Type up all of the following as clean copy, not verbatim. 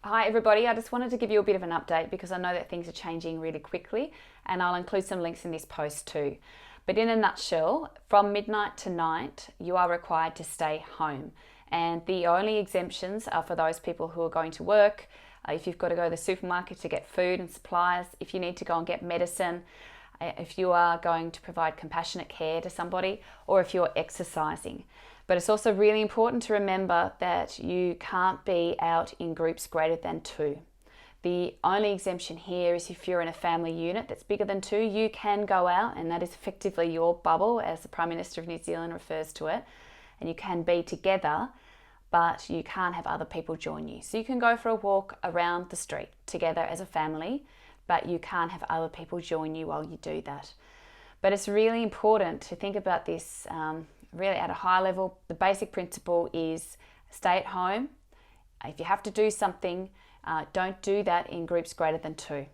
Hi everybody, I just wanted to give you a bit of an update because I know that things are changing really quickly, and I'll include some links in this post too. But in a nutshell, from midnight tonight, you are required to stay home. And the only exemptions are for those people who are going to work, if you've got to go to the supermarket to get food and supplies, if you need to go and get medicine, if you are going to provide compassionate care to somebody, or if you're exercising. But it's also really important to remember that you can't be out in groups greater than 2. The only exemption here is if you're in a family unit that's bigger than 2, you can go out, and that is effectively your bubble, as the Prime Minister of New Zealand refers to it, and you can be together, but you can't have other people join you. So you can go for a walk around the street together as a family, but you can't have other people join you while you do that. But it's really important to think about this really at a high level. The basic principle is stay at home. If you have to do something, don't do that in groups greater than 2.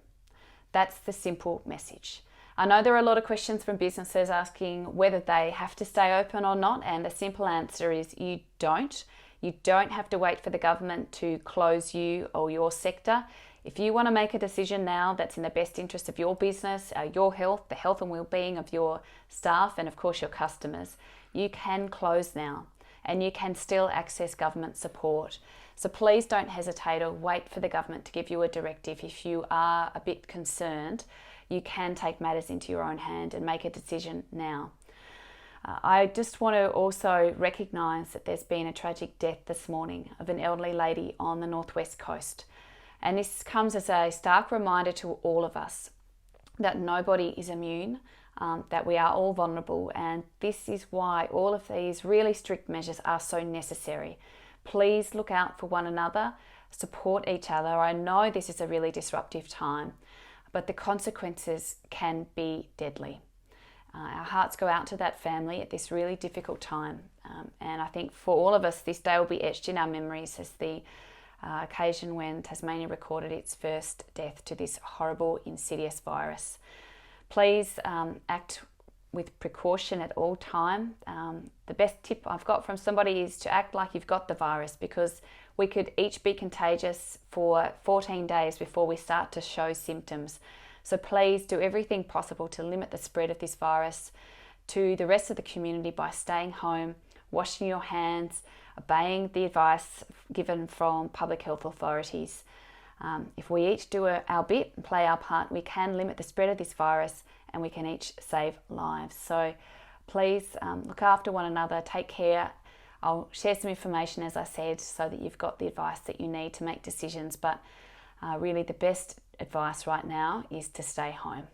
That's the simple message. I know there are a lot of questions from businesses asking whether they have to stay open or not, and the simple answer is you don't. You don't have to wait for the government to close you or your sector. If you want to make a decision now that's in the best interest of your business, your health, the health and well-being of your staff, and of course your customers, you can close now and you can still access government support. So please don't hesitate or wait for the government to give you a directive. If you are a bit concerned, you can take matters into your own hand and make a decision now. I just want to also recognise that there's been a tragic death this morning of an elderly lady on the northwest coast. And this comes as a stark reminder to all of us that nobody is immune, that we are all vulnerable, and this is why all of these really strict measures are so necessary. Please look out for one another, support each other. I know this is a really disruptive time, but the consequences can be deadly. Our hearts go out to that family at this really difficult time, and I think for all of us this day will be etched in our memories as the occasion when Tasmania recorded its first death to this horrible, insidious virus. Please act with precaution at all time. The best tip I've got from somebody is to act like you've got the virus, because we could each be contagious for 14 days before we start to show symptoms. So please do everything possible to limit the spread of this virus to the rest of the community by staying home, washing your hands, obeying the advice given from public health authorities. If we each do our bit and play our part, we can limit the spread of this virus and we can each save lives. So please look after one another, take care. I'll share some information, as I said, so that you've got the advice that you need to make decisions. But really the best advice right now is to stay home.